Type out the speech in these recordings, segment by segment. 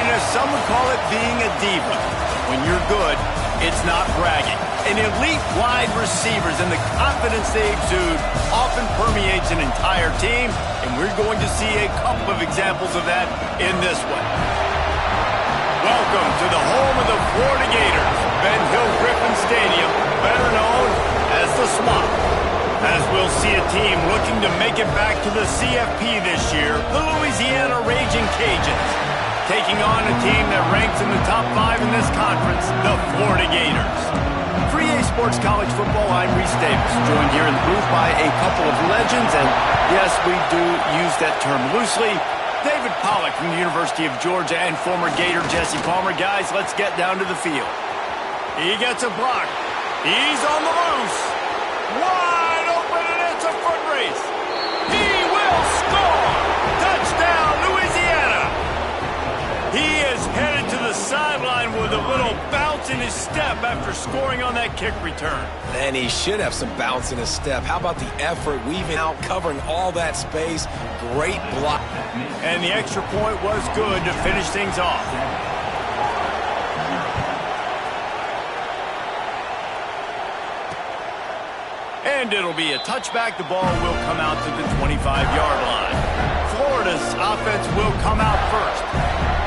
greediness. Some would call it being a diva. When you're good, it's not bragging. And elite wide receivers and the confidence they exude often permeates an entire team, and we're going to see a couple of examples of that in this one. Welcome to the home of the Florida Gators, Ben Hill Griffin Stadium, better known as the SMOC. As we'll see a team looking to make it back to the CFP this year, the Louisiana Raging Cajuns, taking on a team that ranks in the top 5 in this conference, the Florida Gators. For EA Sports College Football, I'm Reese Davis, joined here in the booth by a couple of legends, and yes, we do use that term loosely. David Pollack from the University of Georgia and former Gator Jesse Palmer. Guys, let's get down to the field. He gets a block. He's on the loose. Wide open, and it's a foot race. He will score! Touchdown, Louisiana! He is headed to the sideline with a little bounce in his step after scoring on that kick return. And he should have some bounce in his step. How about the effort, weaving out, covering all that space? Great block. And the extra point was good to finish things off. And it'll be a touchback. The ball will come out to the 25-yard line. Florida's offense will come out first.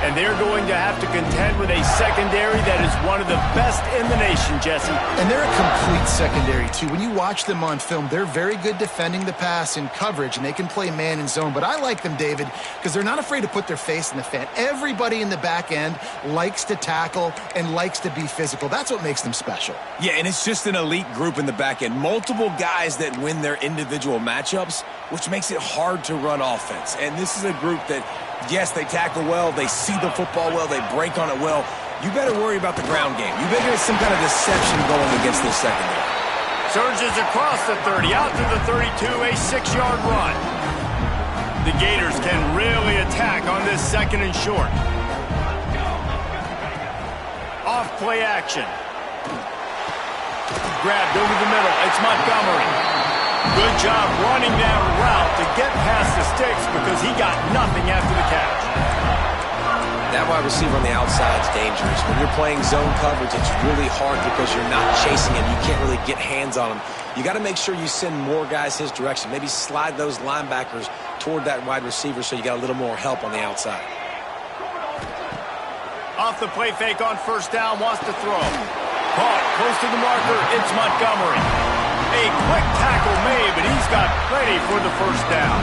And they're going to have to contend with a secondary that is one of the best in the nation, Jesse. And they're a complete secondary, too. When you watch them on film, they're very good defending the pass in coverage, and they can play man and zone. But I like them, David, because they're not afraid to put their face in the fan. Everybody in the back end likes to tackle and likes to be physical. That's what makes them special. Yeah, and it's just an elite group in the back end. Multiple guys that win their individual matchups, which makes it hard to run offense. And this is a group that, yes, they tackle well, they see the football well, they break on it well. You better worry about the ground game. You better get some kind of deception going against this secondary. Surges across the 30, out to the 32, a 6-yard run. The Gators can really attack on this second and short. Off play action. Grabbed over the middle. It's Montgomery. Good job running that route to get past the sticks because he got nothing after the catch. That wide receiver on the outside is dangerous. When you're playing zone coverage, it's really hard because you're not chasing him. You can't really get hands on him. You got to make sure you send more guys his direction. Maybe slide those linebackers toward that wide receiver so you got a little more help on the outside. Off the play fake on first down, wants to throw. Caught close to the marker, it's Montgomery. A quick tackle made, but he's got plenty for the first down.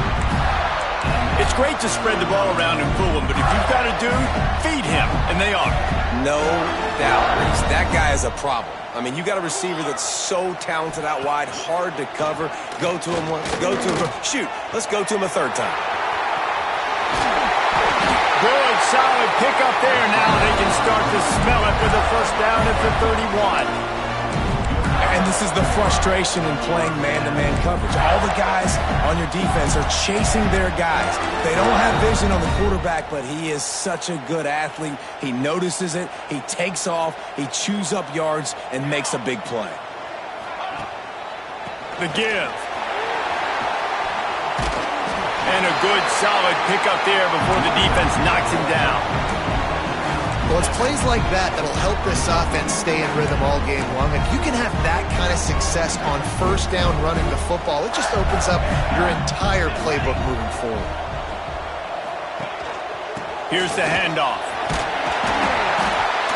It's great to spread the ball around and fool him, but if you've got a dude, feed him, and they are. No doubt, Reese. That guy is a problem. I mean, you got a receiver that's so talented out wide, hard to cover. Go to him once, go to him. Shoot, let's go to him a third time. Good, solid pickup there. Now they can start to smell it with a first down at the 31. And this is the frustration in playing man-to-man coverage. All the guys on your defense are chasing their guys. They don't have vision on the quarterback, but he is such a good athlete. He notices it, he takes off, he chews up yards, and makes a big play. The give. And a good, solid pickup there before the defense knocks him down. Well, it's plays like that that'll help this offense stay in rhythm all game long. If you can have that kind of success on first down running the football, it just opens up your entire playbook moving forward. Here's the handoff.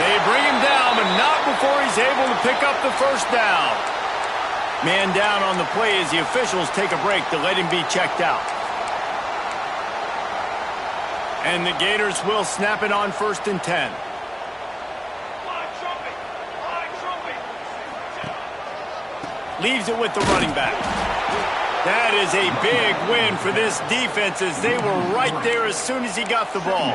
They bring him down, but not before he's able to pick up the first down. Man down on the play as the officials take a break to let him be checked out. And the Gators will snap it on 1st and 10. Leaves it with the running back. That is a big win for this defense as they were right there as soon as he got the ball.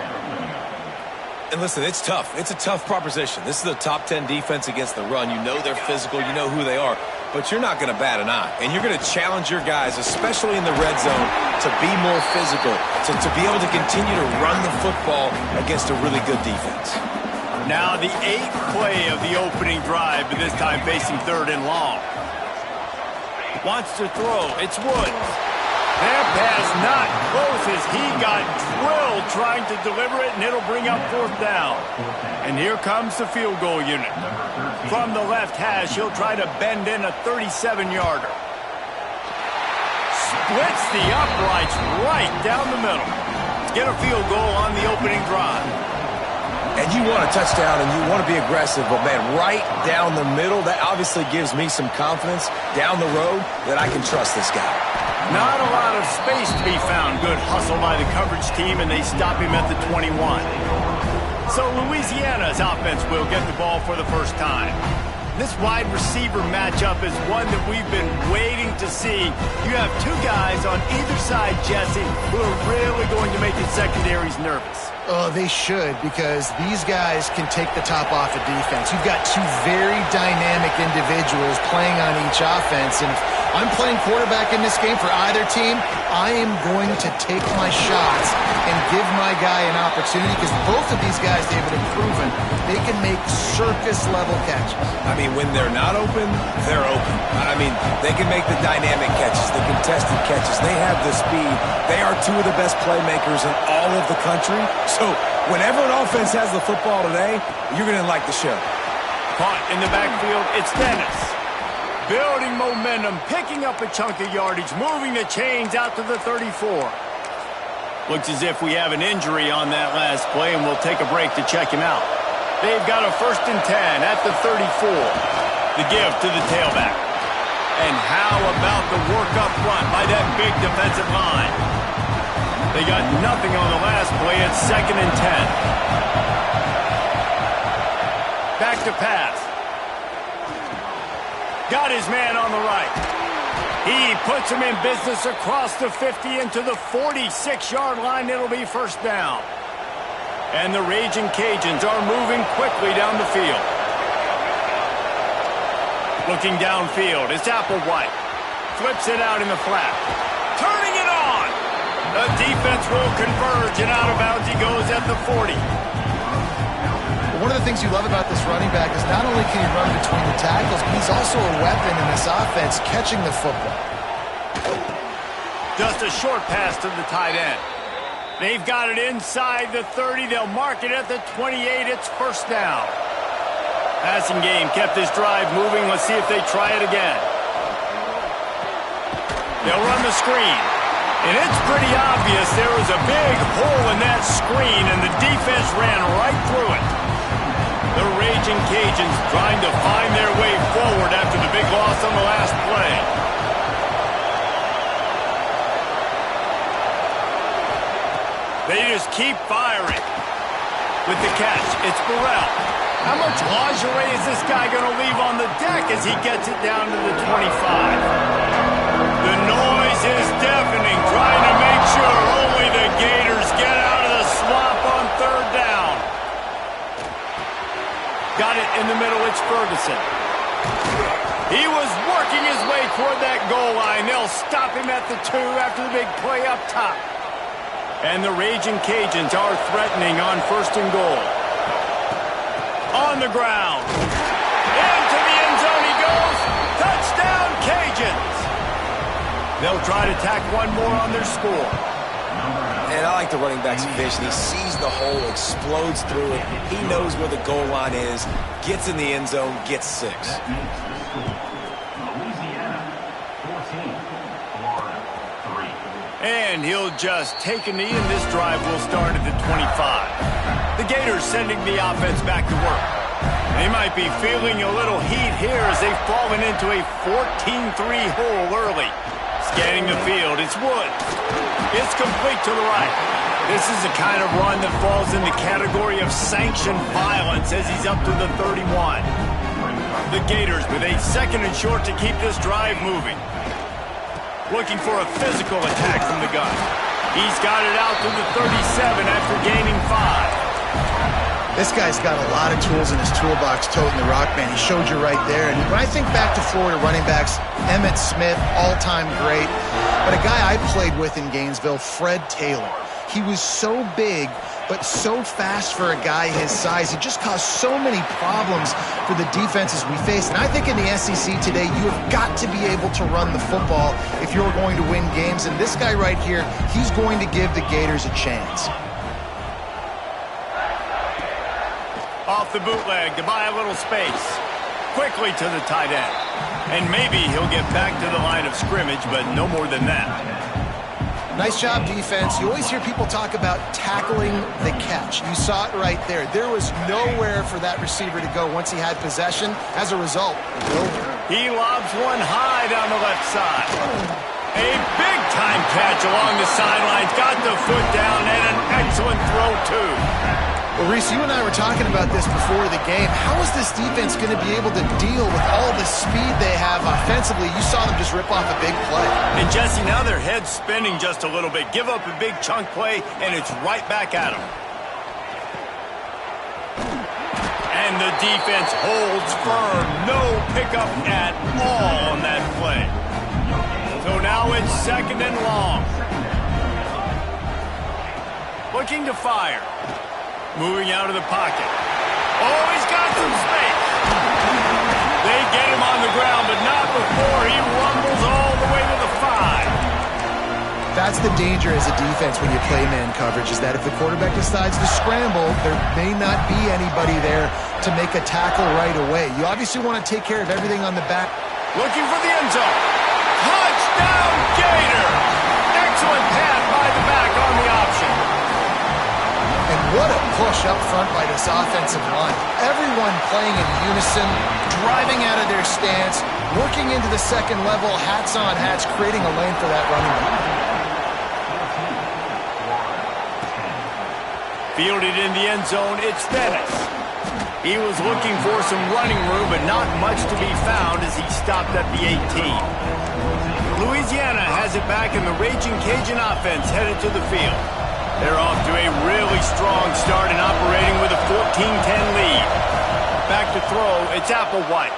And listen, it's tough. It's a tough proposition. This is a top 10 defense against the run. You know they're physical. You know who they are. But you're not going to bat an eye. And you're going to challenge your guys, especially in the red zone, to be more physical, to be able to continue to run the football against a really good defense. Now the 8th play of the opening drive, but this time facing 3rd and long. Wants to throw. It's Woods. That pass not close as he got drilled trying to deliver it, and it'll bring up 4th down. And here comes the field goal unit. From the left hash, he'll try to bend in a 37-yarder. Splits the uprights right down the middle. Get a field goal on the opening drive. And you want a touchdown and you want to be aggressive, but man, right down the middle, that obviously gives me some confidence down the road that I can trust this guy. Not a lot of space to be found. Good hustle by the coverage team, and they stop him at the 21. So Louisiana's offense will get the ball for the first time. This wide receiver matchup is one that we've been waiting to see. You have two guys on either side, Jesse, who are really going to make the secondaries nervous. Oh, they should, because these guys can take the top off of defense. You've got two very dynamic individuals playing on each offense, and if I'm playing quarterback in this game for either team, I am going to take my shots and give my guy an opportunity, because both of these guys, David, have proven they can make circus-level catches. I mean, when they're not open, they're open. I mean, they can make the dynamic catches, the contested catches. They have the speed. They are two of the best playmakers in all of the country. So whenever an offense has the football today, you're going to like the show. Caught in the backfield, it's Dennis. Building momentum, picking up a chunk of yardage, moving the chains out to the 34. Looks as if we have an injury on that last play, and we'll take a break to check him out. They've got a 1st and 10 at the 34. The give to the tailback. And how about the work up front by that big defensive line? They got nothing on the last play. It's 2nd and 10. Back to pass. Got his man on the right. He puts him in business across the 50 into the 46-yard line. It'll be 1st down. And the Raging Cajuns are moving quickly down the field. Looking downfield, it's Applewhite. Flips it out in the flat. Turning it on. The defense will converge, and out of bounds he goes at the 40. One of the things you love about this running back is not only can he run between the tackles, but he's also a weapon in this offense catching the football. Just a short pass to the tight end. They've got it inside the 30. They'll mark it at the 28. It's 1st down. Passing game kept this drive moving. Let's see if they try it again. They'll run the screen. And it's pretty obvious there was a big hole in that screen, and the defense ran right through it. The Raging Cajuns trying to find their way forward after the big loss on the last play. They just keep firing. With the catch, it's Burrell. How much lingerie is this guy going to leave on the deck as he gets it down to the 25? The noise is deafening, trying to make sure only the Gators get out of the swamp on 3rd down. Got it in the middle, it's Ferguson. He was working his way toward that goal line. They'll stop him at the 2 after the big play up top. And the Raging Cajuns are threatening on 1st and goal. On the ground. Into the end zone he goes. Touchdown, Cajuns. They'll try to tack one more on their score. And I like the running back's vision. He sees the hole, explodes through it. He knows where the goal line is, gets in the end zone, gets 6. And he'll just take a knee, and this drive will start at the 25. The Gators sending the offense back to work. They might be feeling a little heat here as they've fallen into a 14-3 hole early. Scanning the field, it's Woods. It's complete to the right. This is the kind of run that falls in the category of sanctioned violence as he's up to the 31. The Gators with a 2nd and short to keep this drive moving. Looking for a physical attack from the gun. He's got it out to the 37 after gaining 5. This guy's got a lot of tools in his toolbox, toting the rock, man. He showed you right there. And when I think back to Florida running backs, Emmitt Smith, all-time great. But a guy I played with in Gainesville, Fred Taylor. He was so big, but so fast for a guy his size. It just caused so many problems for the defenses we face. And I think in the SEC today, you have got to be able to run the football if you're going to win games. And this guy right here, he's going to give the Gators a chance. Off the bootleg to buy a little space. Quickly to the tight end. And maybe he'll get back to the line of scrimmage, but no more than that. Nice job, defense. You always hear people talk about tackling the catch. You saw it right there. There was nowhere for that receiver to go once he had possession. As a result, he lobs one high down the left side. A big-time catch along the sidelines. Got the foot down and an excellent throw, too. Well, Reese, you and I were talking about this before the game. How is this defense going to be able to deal with all the speed they have offensively? You saw them just rip off a big play. And, Jesse, now their head's spinning just a little bit. Give up a big chunk play, and it's right back at them. And the defense holds firm. No pickup at all on that play. So now it's 2nd and long. Looking to fire. Moving out of the pocket. Oh, he's got some space. They get him on the ground, but not before he rumbles all the way to the 5. That's the danger as a defense when you play man coverage, is that if the quarterback decides to scramble, there may not be anybody there to make a tackle right away. You obviously want to take care of everything on the back. Looking for the end zone. Touchdown, Gator! Excellent pass by the back on the option. And what a push up front by this offensive line. Everyone playing in unison, driving out of their stance, working into the second level, hats on hats, creating a lane for that running back. Fielded in the end zone, it's Dennis. He was looking for some running room, but not much to be found as he stopped at the 18. Louisiana has it back, and the Raging Cajun offense headed to the field. They're off to a really strong start and operating with a 14-10 lead. Back to throw, it's Applewhite.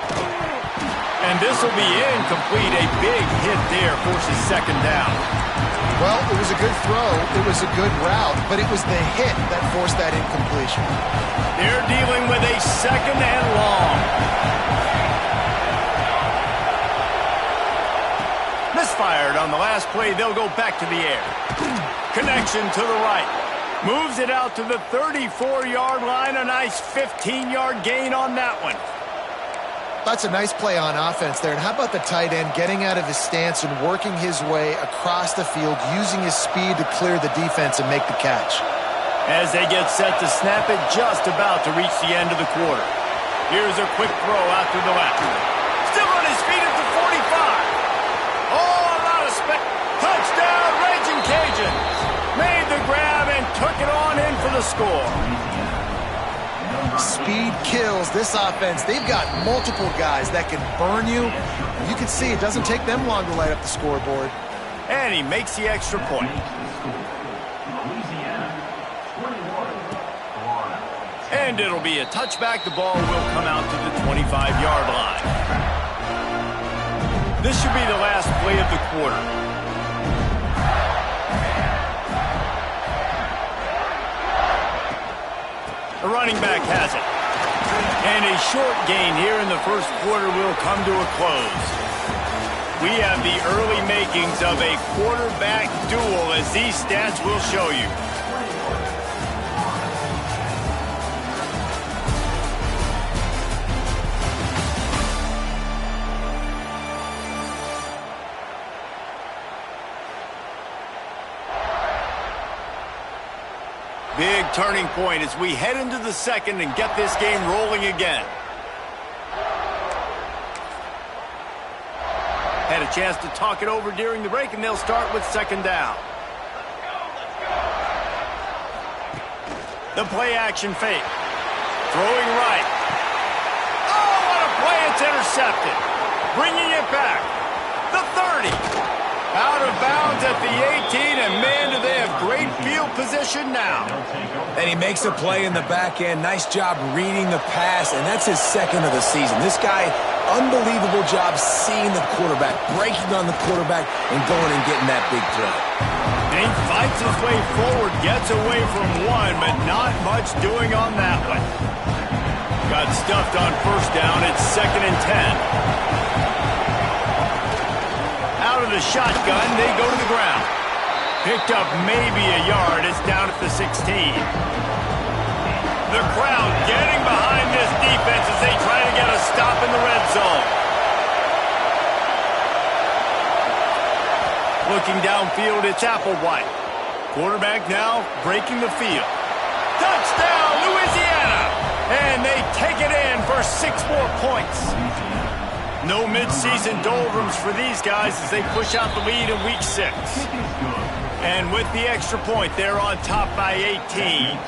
And this will be incomplete. A big hit there forces 2nd down. Well, it was a good throw, it was a good route, but it was the hit that forced that incompletion. They're dealing with a 2nd and long. Misfired on the last play. They'll go back to the air. Connection to the right. Moves it out to the 34-yard line. A nice 15-yard gain on that one. That's a nice play on offense there. And how about the tight end getting out of his stance and working his way across the field, using his speed to clear the defense and make the catch. As they get set to snap it, just about to reach the end of the quarter. Here's a quick throw out to the left. Still on his feet at the 45. Oh, a lot of space. Touchdown, Raging Cajuns. Made the grab and took it on in for the score. Speed kills this offense. They've got multiple guys that can burn you. You can see it doesn't take them long to light up the scoreboard. And he makes the extra point. And it'll be a touchback. The ball will come out to the 25-yard line. This should be the last play of the quarter. The running back has it. And a short gain here in the first quarter will come to a close. We have the early makings of a quarterback duel, as these stats will show you. Big turning point as we head into the second and get this game rolling again. Had a chance to talk it over during the break, and they'll start with 2nd down. The play action fake. Throwing right. Oh, what a play. It's intercepted. Bringing it back. The 30. Out of bounds at the 18, and man, do they have great field position now. And he makes a play in the back end. Nice job reading the pass, and that's his 2nd of the season. This guy, unbelievable job seeing the quarterback, breaking on the quarterback, and going and getting that big throw. And he fights his way forward, gets away from one, but not much doing on that one. Got stuffed on first down. It's 2nd and 10. Out of the shotgun, they go to the ground. Picked up maybe a yard. It's down at the 16. The crowd getting behind this defense as they try to get a stop in the red zone. Looking downfield, it's Applewhite. Quarterback now breaking the field. Touchdown, Louisiana! And they take it in for 6 more points. No midseason doldrums for these guys as they push out the lead in week 6. And with the extra point, they're on top by 18.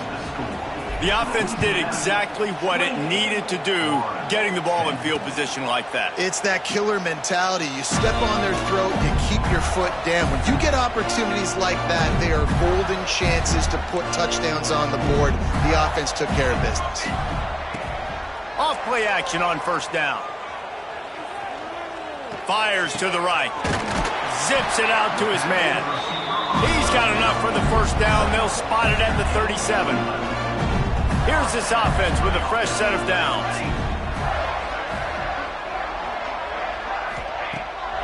The offense did exactly what it needed to do, getting the ball in field position like that. It's that killer mentality. You step on their throat, you keep your foot down. When you get opportunities like that, they are golden chances to put touchdowns on the board. The offense took care of business. Off play action on first down. Fires to the right. Zips it out to his man. He's got enough for the first down. They'll spot it at the 37. Here's this offense with a fresh set of downs.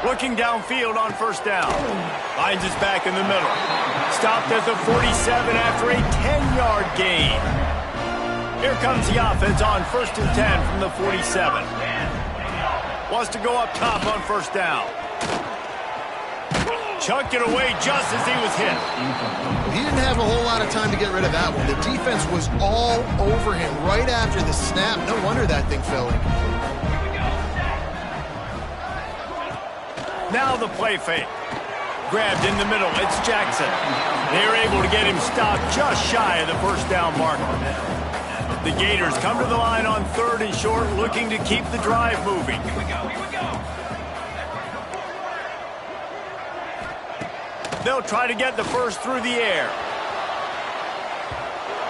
Looking downfield on first down. Finds his back in the middle. Stopped at the 47 after a 10-yard gain. Here comes the offense on 1st and 10 from the 47. Wants to go up top on first down. Chucked it away just as he was hit. He didn't have a whole lot of time to get rid of that one. The defense was all over him right after the snap. No wonder that thing fell in. Now the play fake. Grabbed in the middle. It's Jackson. They're able to get him stopped just shy of the first down marker. The Gators come to the line on 3rd and short, looking to keep the drive moving. Here we go. They'll try to get the first through the air.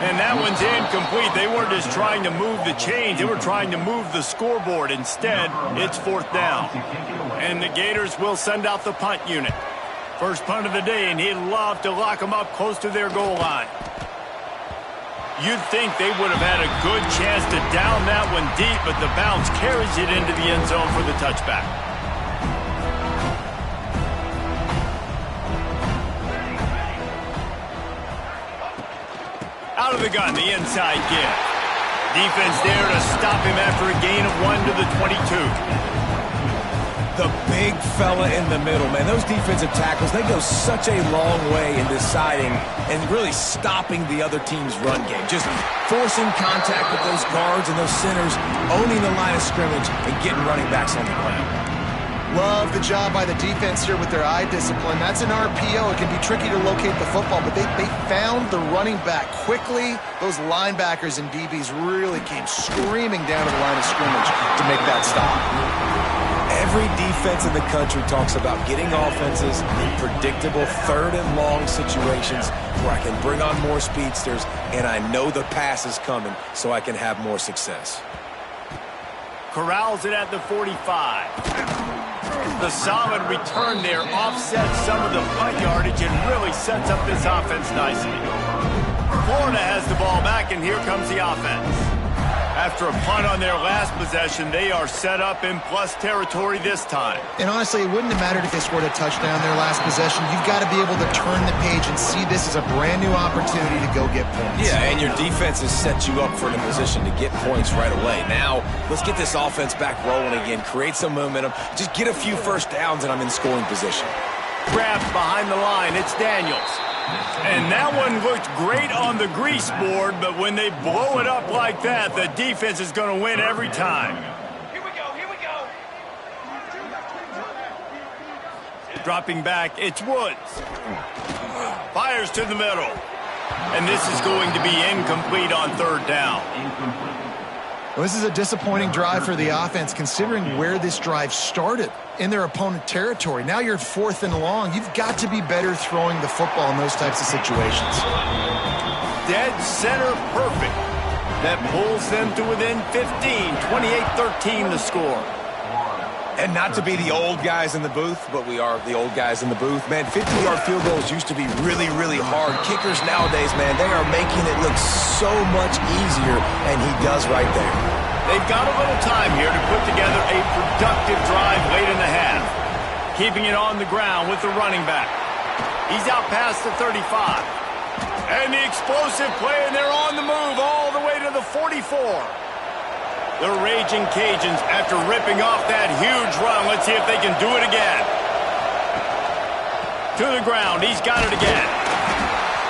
And that one's incomplete. They weren't just trying to move the chains. They were trying to move the scoreboard. Instead, it's 4th down. And the Gators will send out the punt unit. First punt of the day, and he'd love to lock them up close to their goal line. You'd think they would have had a good chance to down that one deep, but the bounce carries it into the end zone for the touchback. Out of the gun, the inside give. Defense there to stop him after a gain of 1 to the 22. The big fella in the middle, man. Those defensive tackles, they go such a long way in deciding and really stopping the other team's run game. Just forcing contact with those guards and those centers, owning the line of scrimmage, and getting running backs on the ground. Love the job by the defense here with their eye discipline. That's an RPO. It can be tricky to locate the football, but they found the running back quickly. Those linebackers and DBs really came screaming down to the line of scrimmage to make that stop. Every defense in the country talks about getting offenses in predictable 3rd and long situations where I can bring on more speedsters and I know the pass is coming so I can have more success. Corrals it at the 45. The solid return there offsets some of the punt yardage and really sets up this offense nicely. Florida has the ball back, and here comes the offense. After a punt on their last possession, they are set up in plus territory this time. And honestly, it wouldn't have mattered if they scored a touchdown their last possession. You've got to be able to turn the page and see this as a brand new opportunity to go get points. Yeah, and your defense has set you up for the position to get points right away. Now, let's get this offense back rolling again, create some momentum, just get a few first downs, and I'm in scoring position. Grabbed behind the line, it's Daniels. And that one looked great on the grease board, but when they blow it up like that, the defense is going to win every time. Here we go. Dropping back, it's Woods. Fires to the middle. And this is going to be incomplete on 3rd down. Well, this is a disappointing drive for the offense, considering where this drive started in their opponent territory. Now you're 4th and long. You've got to be better throwing the football in those types of situations. Dead center perfect. That pulls them to within 15, 28-13 the score. And not to be the old guys in the booth, but we are the old guys in the booth. Man, 50-yard field goals used to be really, really hard. Kickers nowadays, man, they are making it look so much easier, and he does right there. They've got a little time here to put together a productive drive late in the half. Keeping it on the ground with the running back. He's out past the 35. And the explosive play, and they're on the move all the way to the 44. The Raging Cajuns, after ripping off that huge run, let's see if they can do it again. To the ground, he's got it again.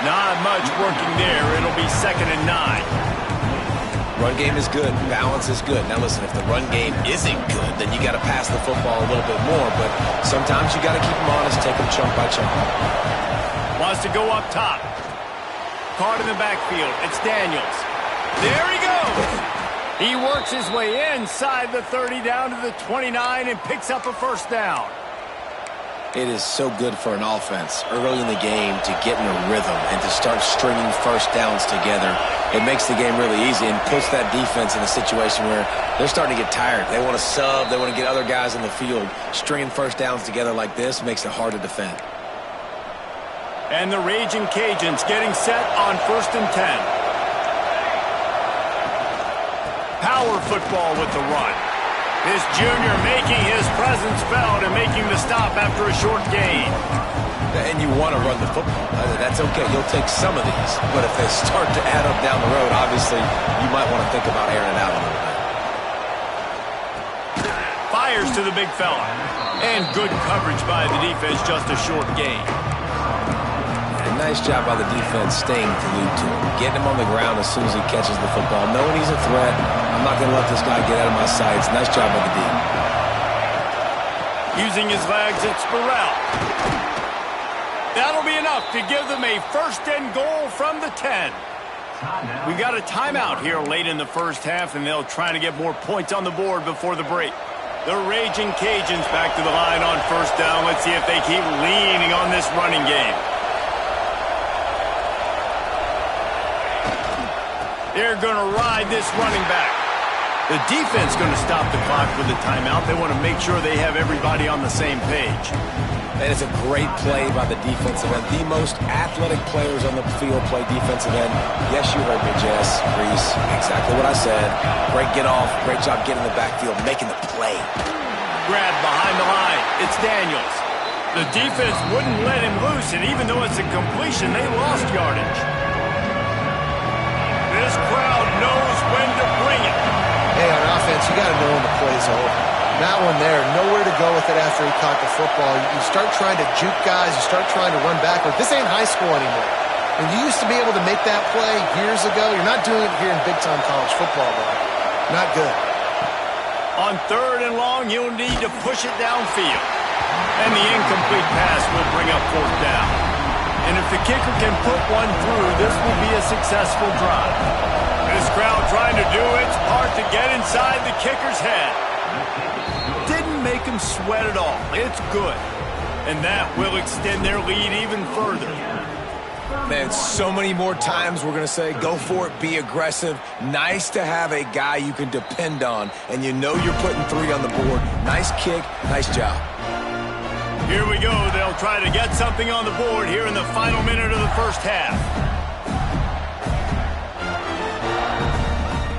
Not much working there. It'll be 2nd and 9. Run game is good. Balance is good. Now listen, if the run game isn't good, then you got to pass the football a little bit more. But sometimes you got to keep them honest, take them chunk by chunk. Wants to go up top. Caught in the backfield. It's Daniels. There he goes. He works his way inside the 30 down to the 29 and picks up a first down. It is so good for an offense early in the game to get in a rhythm and to start stringing first downs together. It makes the game really easy and puts that defense in a situation where they're starting to get tired. They want to sub. They want to get other guys in the field. Stringing first downs together like this makes it hard to defend. And the Raging Cajuns getting set on 1st and 10. Power football with the run. This junior making his presence felt and making the stop after a short gain. And you want to run the football. That's okay. You'll take some of these. But if they start to add up down the road, obviously, you might want to think about airing it out a little bit. Fires to the big fella. And good coverage by the defense, just a short gain. Nice job by the defense staying glued to him. Getting him on the ground as soon as he catches the football. Knowing he's a threat, I'm not going to let this guy get out of my sights. Nice job by the D. Using his legs, it's Burrell. That'll be enough to give them a 1st and goal from the 10. We got a timeout here late in the first half, and they'll try to get more points on the board before the break. The Raging Cajuns back to the line on 1st down. Let's see if they keep leaning on this running game. They're going to ride this running back. The defense going to stop the clock with the timeout. They want to make sure they have everybody on the same page. That is a great play by the defensive end. The most athletic players on the field play defensive end. Yes, you heard me, Jess, Reese. Exactly what I said. Great get off. Great job getting the backfield, making the play. Grab behind the line. It's Daniels. The defense wouldn't let him loose, and even though it's a completion, they lost yardage. This crowd knows when to bring it. Hey, on offense, you got to know when the play's over. That one there, nowhere to go with it after he caught the football. You start trying to juke guys. You start trying to run backward. This ain't high school anymore. When you used to be able to make that play years ago, you're not doing it here in big-time college football, though. Not good. On 3rd and long, you'll need to push it downfield. And the incomplete pass will bring up 4th down. And if the kicker can put one through, this will be a successful drive. This crowd trying to do its part to get inside the kicker's head. Didn't make him sweat at all. It's good. And that will extend their lead even further. Man, so many more times we're going to say, go for it, be aggressive. Nice to have a guy you can depend on, and you know you're putting 3 on the board. Nice kick, nice job. Here we go. They'll try to get something on the board here in the final minute of the first half.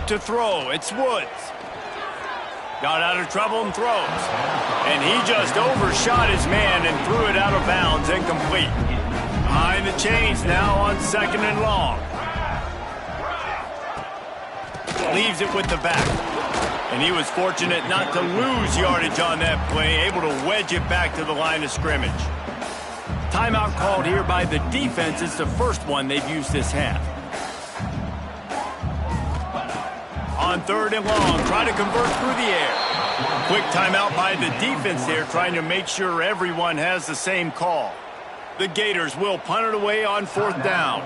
To throw, it's Woods. Got out of trouble and throws. And he just overshot his man and threw it out of bounds, incomplete. Behind the chains now on 2nd and long. Leaves it with the back. And he was fortunate not to lose yardage on that play, able to wedge it back to the line of scrimmage. Timeout called here by the defense. It's the first one they've used this half. On 3rd and long, try to convert through the air. Quick timeout by the defense there, trying to make sure everyone has the same call. The Gators will punt it away on 4th down.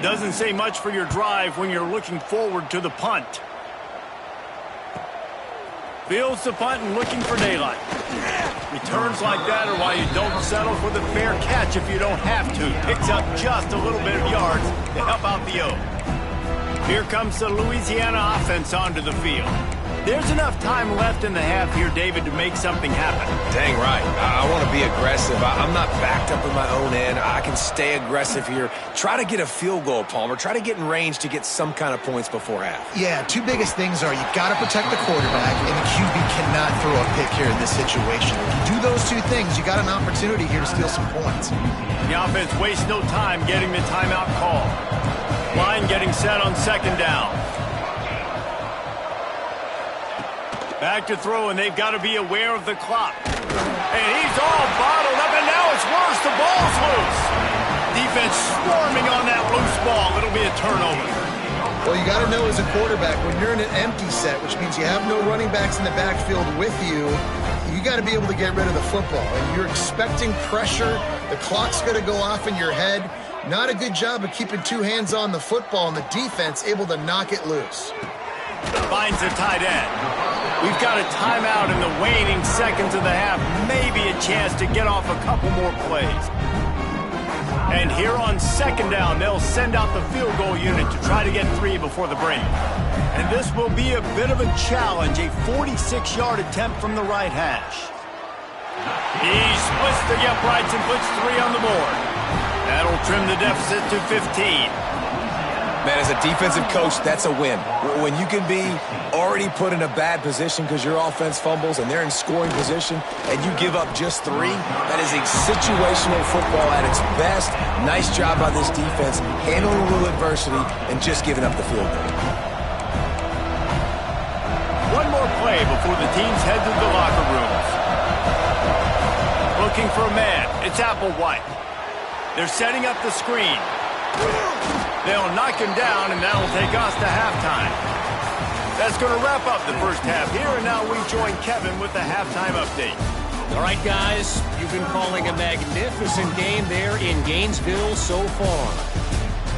Doesn't say much for your drive when you're looking forward to the punt. Fields the punt and looking for daylight. Returns like that are why you don't settle for the fair catch if you don't have to. Picks up just a little bit of yards to help out the O. Here comes the Louisiana offense onto the field. There's enough time left in the half here, David, to make something happen. Dang right. I want to be aggressive. I'm not backed up in my own end. I can stay aggressive here. Try to get a field goal, Palmer. Try to get in range to get some kind of points before half. Yeah, two biggest things are you got to protect the quarterback, and the QB cannot throw a pick here in this situation. If you do those two things, you got an opportunity here to steal some points. The offense wastes no time getting the timeout call. Line getting set on second down. Back to throw, and they've got to be aware of the clock. And he's all bottled up, and now it's worse. The ball's loose. Defense swarming on that loose ball. It'll be a turnover. Well, you got to know as a quarterback, when you're in an empty set, which means you have no running backs in the backfield with you, you got to be able to get rid of the football. And you're expecting pressure. The clock's going to go off in your head. Not a good job of keeping two hands on the football, and the defense able to knock it loose. Finds the tight end. We've got a timeout in the waning seconds of the half. Maybe a chance to get off a couple more plays. And here on second down, they'll send out the field goal unit to try to get 3 before the break. And this will be a bit of a challenge, a 46-yard attempt from the right hash. He splits the uprights and puts 3 on the board. That'll trim the deficit to 15. Man, as a defensive coach, that's a win. When you can be already put in a bad position because your offense fumbles and they're in scoring position and you give up just 3, that is a situational football at its best. Nice job by this defense, handling a little adversity and just giving up the field goal. One more play before the teams head to the locker rooms. Looking for a man. It's Applewhite. They're setting up the screen. They'll knock him down, and that'll take us to halftime. That's going to wrap up the first half here, and now we join Kevin with the halftime update. All right, guys, you've been calling a magnificent game there in Gainesville so far.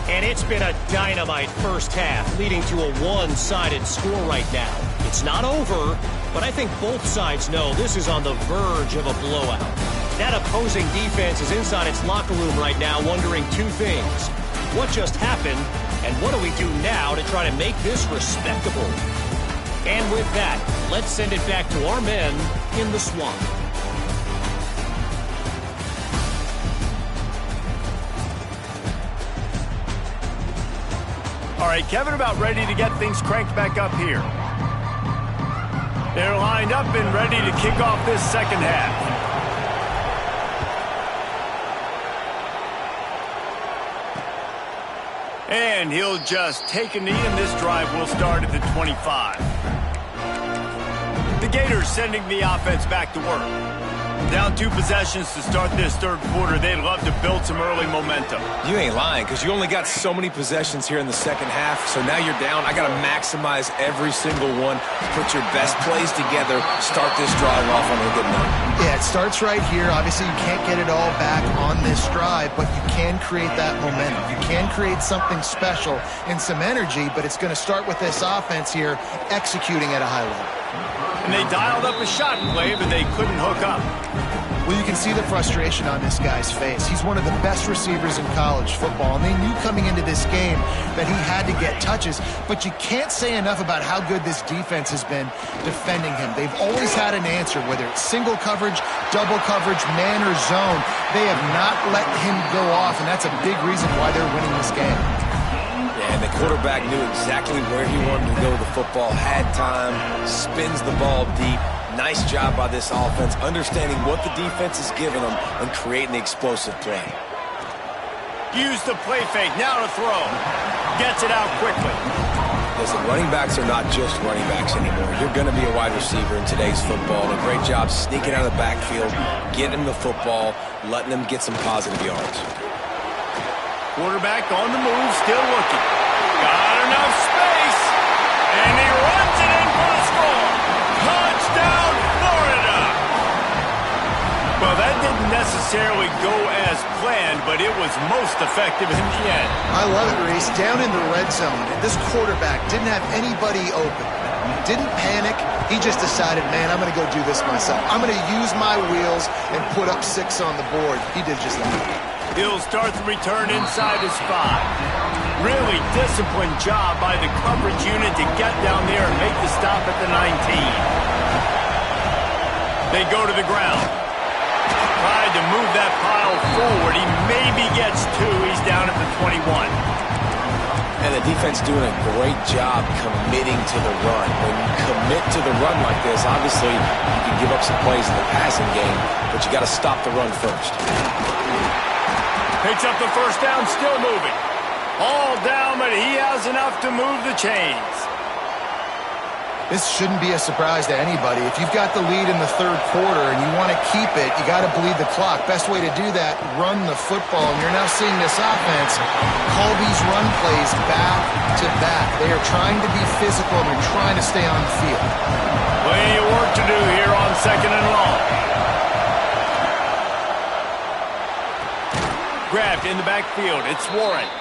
And it's been a dynamite first half, leading to a one-sided score right now. It's not over, but I think both sides know this is on the verge of a blowout. That opposing defense is inside its locker room right now wondering 2 things. What just happened, and what do we do now to try to make this respectable? And with that, let's send it back to our men in the swamp. All right, Kevin, about ready to get things cranked back up here. They're lined up and ready to kick off this second half. And he'll just take a knee, and this drive will start at the 25. The Gators sending the offense back to work. Down 2 possessions to start this third quarter. They'd love to build some early momentum. You ain't lying, because you only got so many possessions here in the second half, so now you're down. I got to maximize every single one, put your best plays together, start this drive off on a good note. Yeah, it starts right here. Obviously, you can't get it all back on this drive, but you can create that momentum. You can create something special and some energy, but it's going to start with this offense here executing at a high level. And they dialed up a shot play, but they couldn't hook up. Well, you can see the frustration on this guy's face. He's one of the best receivers in college football, and they knew coming into this game that he had to get touches, but you can't say enough about how good this defense has been defending him. They've always had an answer, whether it's single coverage, double coverage, man or zone. They have not let him go off, and that's a big reason why they're winning this game. And the quarterback knew exactly where he wanted to go with the football, had time, spins the ball deep. Nice job by this offense, understanding what the defense is giving them and creating the explosive play. Use the play fake, now to throw. Gets it out quickly. Listen, running backs are not just running backs anymore. You're going to be a wide receiver in today's football. And a great job sneaking out of the backfield, getting the football, letting them get some positive yards. Quarterback on the move, still looking. Got enough space, and he runs it in for the score. Touchdown, Florida! Well, that didn't necessarily go as planned, but it was most effective in the end. I love it, Reese. Down in the red zone, this quarterback didn't have anybody open. Didn't panic. He just decided, man, I'm going to go do this myself. I'm going to use my wheels and put up 6 on the board. He did just that. He'll start the return inside his 5. Really disciplined job by the coverage unit to get down there and make the stop at the 19. They go to the ground. Tried to move that pile forward. He maybe gets two. He's down at the 21. And the defense doing a great job committing to the run. When you commit to the run like this, obviously you can give up some plays in the passing game, but you got to stop the run first. Picks up the first down, still moving. All down, but he has enough to move the chains. This shouldn't be a surprise to anybody. If you've got the lead in the third quarter and you want to keep it, you got to bleed the clock. Best way to do that, run the football. And you're now seeing this offense call these run plays back to back. They are trying to be physical and they're trying to stay on the field. Plenty of work to do here on 2nd and long. Grabbed in the backfield. It's Warren.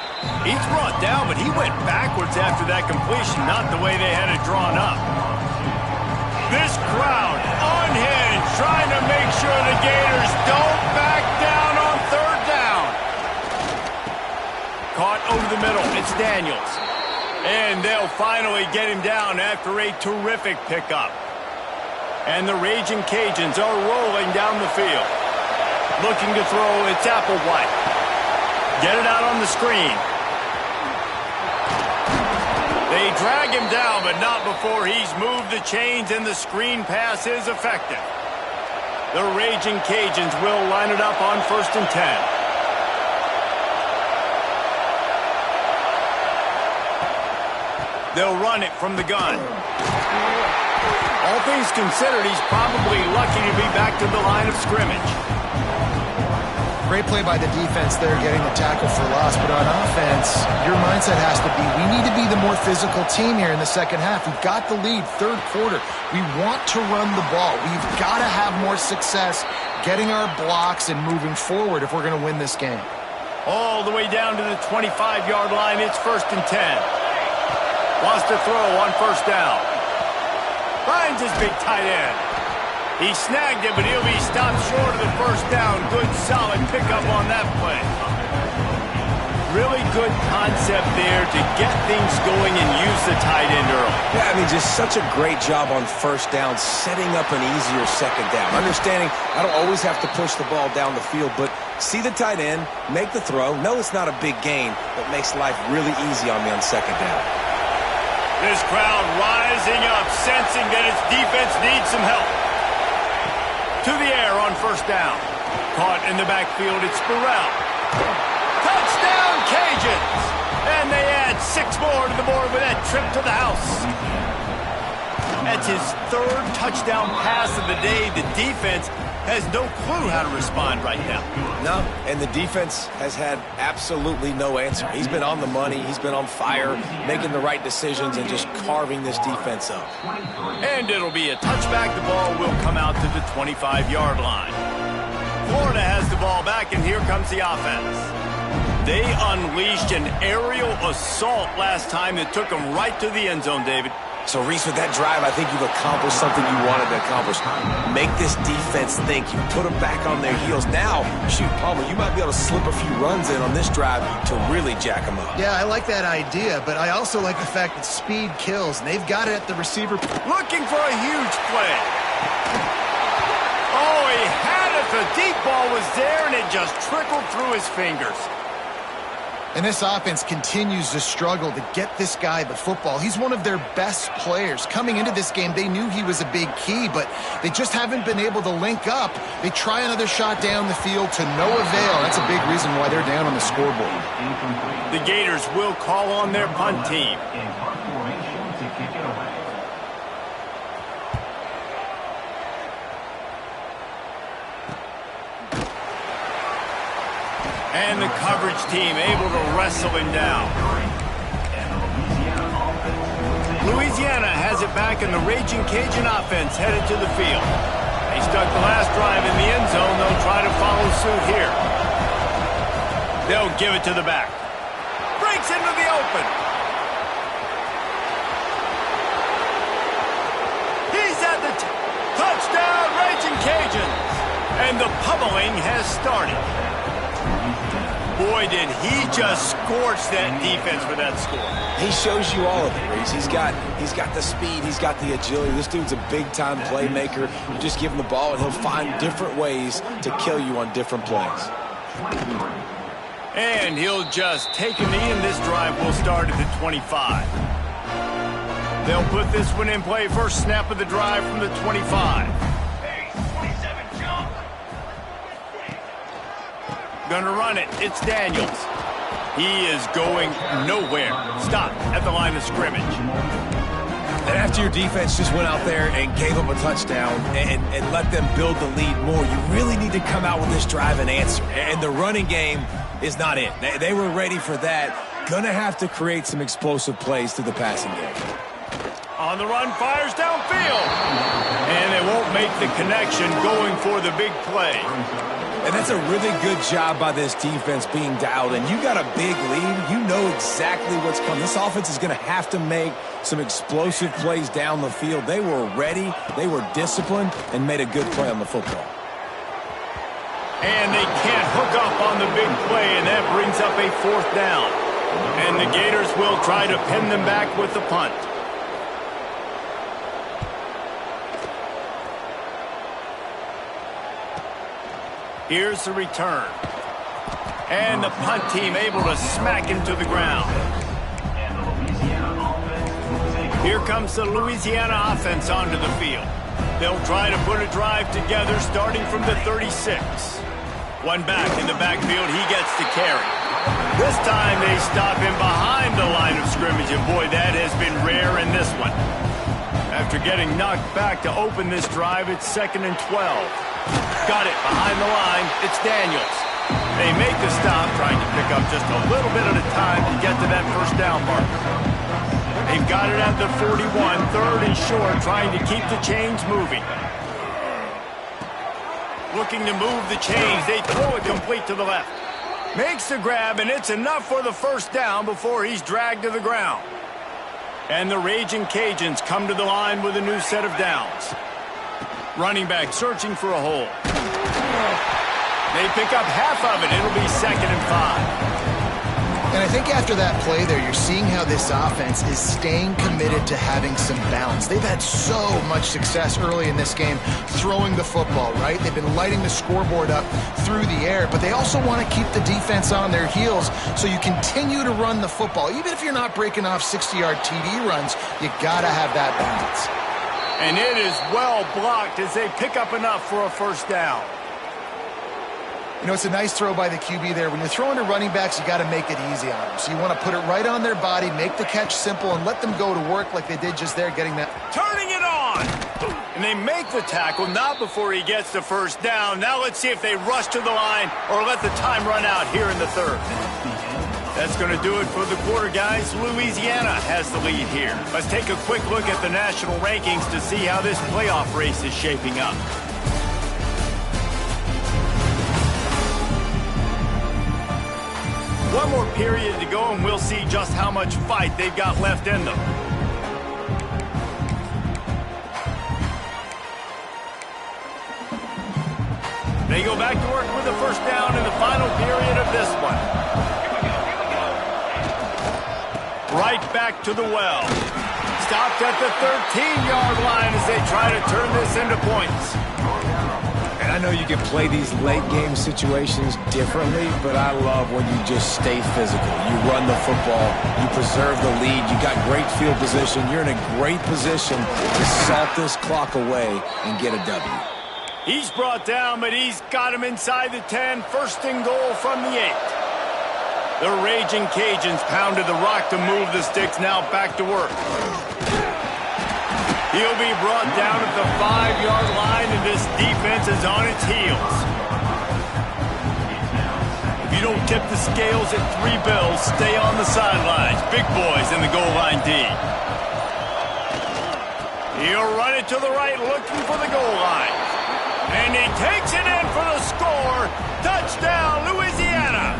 He's brought down, but he went backwards after that completion, not the way they had it drawn up. This crowd unhinged, trying to make sure the Gators don't back down on 3rd down. Caught over the middle. It's Daniels. And they'll finally get him down after a terrific pickup. And the Raging Cajuns are rolling down the field. Looking to throw, it's Applewhite. Get it out on the screen. They drag him down, but not before he's moved the chains and the screen pass is effective. The Raging Cajuns will line it up on 1st and 10. They'll run it from the gun. All things considered, he's probably lucky to be back to the line of scrimmage. Great play by the defense there, getting the tackle for loss. But on offense, your mindset has to be, we need to be the more physical team here in the second half. We've got the lead, third quarter. We want to run the ball. We've got to have more success getting our blocks and moving forward if we're going to win this game. All the way down to the 25-yard line. It's 1st and 10. Wants to throw on 1st down. Finds his big tight end. He snagged it, but he'll be stopped short of the 1st down. Good, solid pickup on that play. Really good concept there to get things going and use the tight end early. Yeah, I mean, just such a great job on 1st down, setting up an easier 2nd down. Understanding I don't always have to push the ball down the field, but see the tight end, make the throw. No, it's not a big gain, but makes life really easy on me on 2nd down. This crowd rising up, sensing that its defense needs some help. To the air on 1st down. Caught in the backfield, it's Burrell. Touchdown, Cajuns! And they add 6 more to the board with that trip to the house. That's his 3rd touchdown pass of the day. The defense has no clue how to respond right now. No, and the defense has had absolutely no answer. He's been on the money. He's been on fire, making the right decisions and just carving this defense up. And it'll be a touchback. The ball will come out to the 25-yard line. Florida has the ball back, and here comes the offense. They unleashed an aerial assault last time that took them right to the end zone, David. So, Reese, with that drive, I think you've accomplished something you wanted to accomplish. Make this defense think. You put them back on their heels. Now, shoot, Palmer, you might be able to slip a few runs in on this drive to really jack them up. Yeah, I like that idea, but I also like the fact that speed kills, and they've got it at the receiver. Looking for a huge play. Oh, he had it. The deep ball was there, and it just trickled through his fingers. And this offense continues to struggle to get this guy the football. He's one of their best players. Coming into this game, they knew he was a big key, but they just haven't been able to link up. They try another shot down the field to no avail. That's a big reason why they're down on the scoreboard. The Gators will call on their punt team. And the coverage team able to wrestle him down. Louisiana has it back, and the Raging Cajun offense headed to the field. They stuck the last drive in the end zone. They'll try to follow suit here. They'll give it to the back. Breaks into the open. He's at the touchdown, Raging Cajuns. And the pummeling has started. Boy, did he just scorch that defense for that score. He shows you all of it, Reese. He's got the speed. He's got the agility. This dude's a big-time playmaker. You just give him the ball, and he'll find different ways to kill you on different plays. And he'll just take a knee, and this drive will start at the 25. They'll put this one in play. First snap of the drive from the 25. Gonna run it. It's Daniels. He is going nowhere. Stop at the line of scrimmage. And after your defense just went out there and gave them a touchdown and let them build the lead more, you really need to come out with this drive and answer. And the running game is not it. They were ready for that. Gonna have to create some explosive plays to the passing game. On the run, fires downfield. And they won't make the connection going for the big play. And that's a really good job by this defense being dialed in. You got a big lead. You know exactly what's coming. This offense is going to have to make some explosive plays down the field. They were ready, they were disciplined, and made a good play on the football. And they can't hook up on the big play, and that brings up a 4th down. And the Gators will try to pin them back with the punt. Here's the return. And the punt team able to smack him to the ground. Here comes the Louisiana offense onto the field. They'll try to put a drive together starting from the 36. One back in the backfield, he gets the carry. This time they stop him behind the line of scrimmage, and boy, that has been rare in this one. After getting knocked back to open this drive, it's 2nd and 12. Got it behind the line. It's Daniels. They make the stop, trying to pick up just a little bit at a time to get to that first down marker. They've got it at the 41, 3rd and short, trying to keep the chains moving. Looking to move the chains. They throw it complete to the left. Makes the grab, and it's enough for the first down before he's dragged to the ground. And the Raging Cajuns come to the line with a new set of downs. Running back searching for a hole. They pick up half of it. It'll be 2nd and 5. And I think after that play there, you're seeing how this offense is staying committed to having some balance. They've had so much success early in this game throwing the football, right? They've been lighting the scoreboard up through the air, but they also want to keep the defense on their heels so you continue to run the football. Even if you're not breaking off 60-yard TD runs, you got to have that balance. And it is well blocked as they pick up enough for a first down. You know, it's a nice throw by the QB there. When you're throwing to running backs, you got to make it easy on them. So you want to put it right on their body, make the catch simple, and let them go to work like they did just there, getting that. Turning it on! And they make the tackle, not before he gets the first down. Now let's see if they rush to the line or let the time run out here in the 3rd. That's going to do it for the quarter, guys. Louisiana has the lead here. Let's take a quick look at the national rankings to see how this playoff race is shaping up. One more period to go, and we'll see just how much fight they've got left in them. They go back to work with the first down in the final period of this one. Right back to the well. Stopped at the 13-yard line as they try to turn this into points. And I know you can play these late-game situations differently, but I love when you just stay physical. You run the football. You preserve the lead. You got great field position. You're in a great position to salt this clock away and get a W. He's brought down, but he's got him inside the 10. 1st and goal from the 8. The Raging Cajuns pounded the rock to move the sticks, now back to work. He'll be brought down at the 5-yard line, and this defense is on its heels. If you don't tip the scales at 3 bills, stay on the sidelines. Big boys in the goal line D. He'll run it to the right, looking for the goal line. And he takes it in for the score. Touchdown, Louisiana.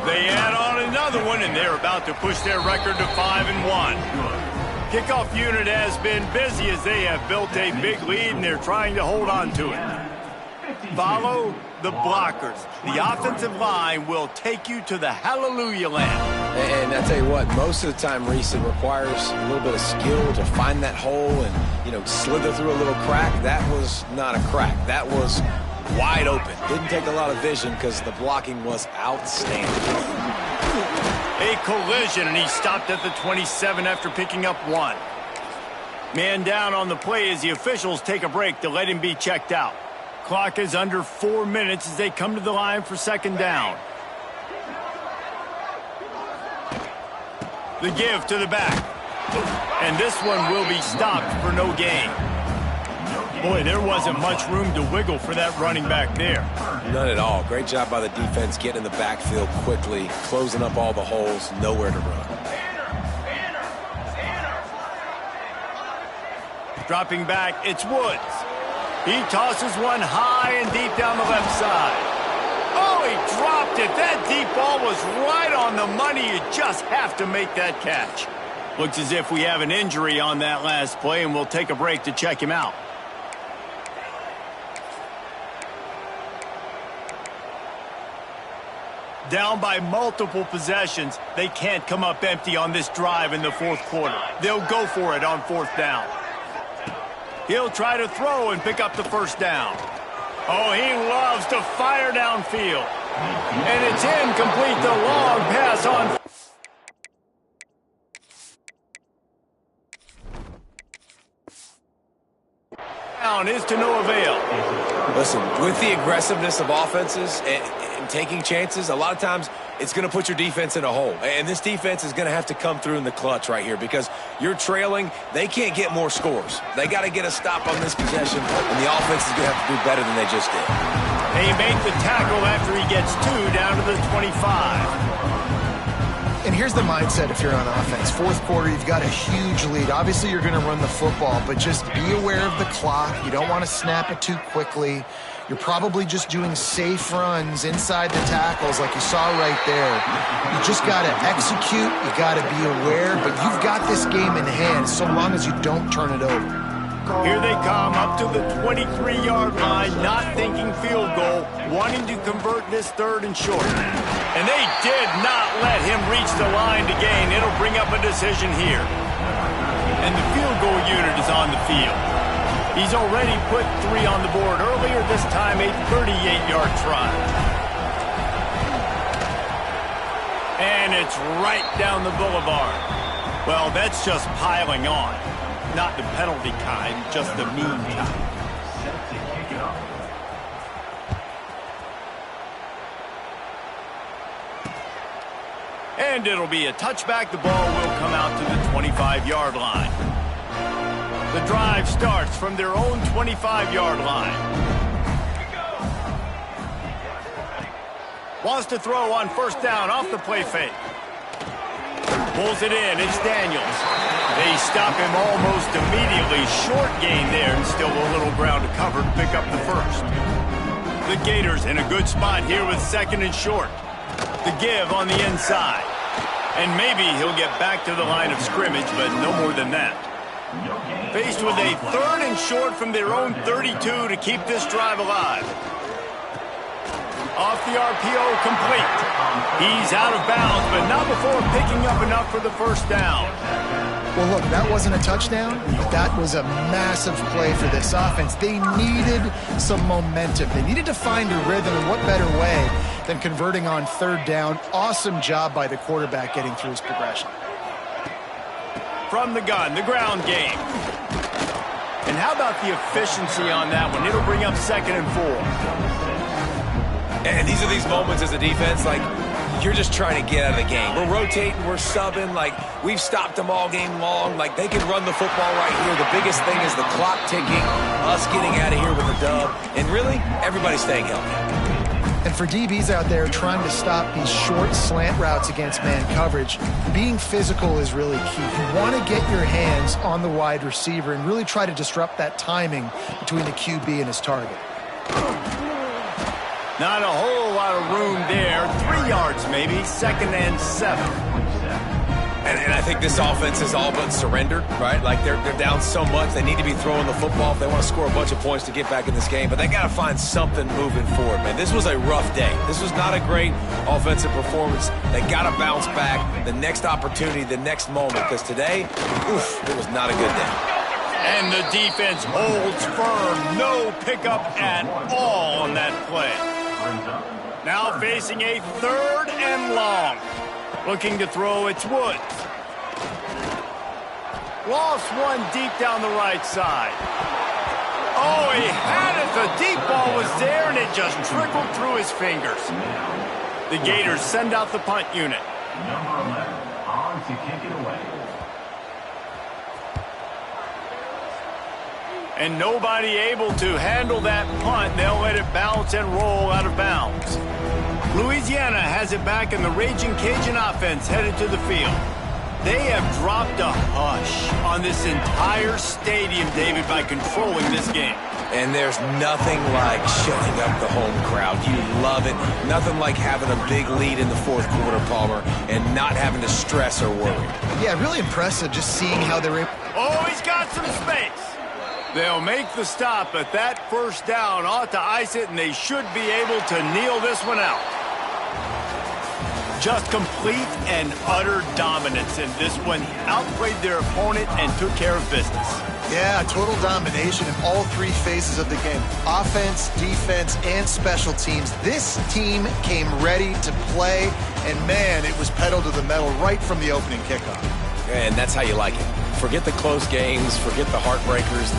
They add on another one, and they're about to push their record to 5-1. Kickoff unit has been busy as they have built a big lead, and they're trying to hold on to it. Follow the blockers. The offensive line will take you to the hallelujah land. And I tell you what, most of the time, Reese, it requires a little bit of skill to find that hole and, you know, slither through a little crack. That was not a crack. That was wide open. Didn't take a lot of vision because the blocking was outstanding. A collision, and he stopped at the 27 after picking up 1. Man down on the play as the officials take a break to let him be checked out. Clock is under 4 minutes as they come to the line for second down. The give to the back. And this one will be stopped for no gain. Boy, there wasn't much room to wiggle for that running back there. None at all. Great job by the defense getting in the backfield quickly, closing up all the holes, nowhere to run. Dropping back, it's Woods. He tosses one high and deep down the left side. Oh, he dropped it. That deep ball was right on the money. You just have to make that catch. Looks as if we have an injury on that last play, and we'll take a break to check him out. Down by multiple possessions, they can't come up empty on this drive in the fourth quarter. They'll go for it on fourth down. He'll try to throw and pick up the first down. Oh, he loves to fire downfield. And it's incomplete, the long pass on. Down is to no avail. Listen, with the aggressiveness of offenses and taking chances, a lot of times it's going to put your defense in a hole. And this defense is going to have to come through in the clutch right here because you're trailing. They can't get more scores. They got to get a stop on this possession, and the offense is going to have to do better than they just did. They make the tackle after he gets 2 down to the 25. And here's the mindset if you're on offense. Fourth quarter, you've got a huge lead. Obviously, you're going to run the football, but just be aware of the clock. You don't want to snap it too quickly. You're probably just doing safe runs inside the tackles like you saw right there. You just got to execute. You got to be aware, but you've got this game in hand so long as you don't turn it over. Here they come up to the 23-yard line, not thinking field goal, wanting to convert this third and short. And they did not let him reach the line to gain. It'll bring up a decision here. And the field goal unit is on the field. He's already put 3 on the board earlier, this time a 38-yard try. And it's right down the boulevard. Well, that's just piling on. Not the penalty kind, just the mean kind. And it'll be a touchback. The ball will come out to the 25-yard line. The drive starts from their own 25-yard line. Wants to throw on first down off the play fake. Pulls it in. It's Daniels. They stop him almost immediately. Short gain there and still a little ground to cover to pick up the first. The Gators in a good spot here with second and short. The give on the inside. And maybe he'll get back to the line of scrimmage, but no more than that. Faced with a third and short from their own 32 to keep this drive alive. Off the RPO, complete. He's out of bounds, but not before picking up enough for the first down. Well, look, that wasn't a touchdown. That was a massive play for this offense. They needed some momentum. They needed to find a rhythm, and what better way than converting on third down. Awesome job by the quarterback getting through his progression. From the gun, the ground game. And how about the efficiency on that one? It'll bring up second and 4. And these are these moments as a defense, like, you're just trying to get out of the game. We're rotating, we're subbing, like, we've stopped them all game long. Like, they can run the football right here. The biggest thing is the clock ticking, us getting out of here with a dub, and really, everybody staying healthy. And for DBs out there trying to stop these short slant routes against man coverage, being physical is really key. You want to get your hands on the wide receiver and really try to disrupt that timing between the QB and his target. Not a whole lot of room there. 3 yards maybe, second and 7. And I think this offense is all but surrendered, right? Like they're down so much, they need to be throwing the football if they want to score a bunch of points to get back in this game. But they got to find something moving forward, man. This was a rough day. This was not a great offensive performance. They got to bounce back the next opportunity, the next moment, because today, oof, it was not a good day. And the defense holds firm. No pickup at all on that play. Now facing a 3rd and long. Looking to throw, it's Woods. Lost one deep down the right side. Oh, he had it. The deep ball was there, and it just trickled through his fingers. The Gators send out the punt unit. Number 11 on to kick it away. And nobody able to handle that punt. They'll let it bounce and roll out of bounds. Louisiana has it back, and the Raging Cajun offense headed to the field. They have dropped a hush on this entire stadium, David, by controlling this game. And there's nothing like shutting up the home crowd. You love it. Nothing like having a big lead in the 4th quarter, Palmer, and not having to stress or worry. Yeah, really impressive just seeing how they were. Oh, he's got some space. They'll make the stop, but that first down ought to ice it, and they should be able to kneel this one out. Just complete and utter dominance in this one. Outplayed their opponent and took care of business. Yeah, total domination in all 3 phases of the game. Offense, defense, and special teams. This team came ready to play, and man, it was pedal to the metal right from the opening kickoff. And that's how you like it. Forget the close games, forget the heartbreakers,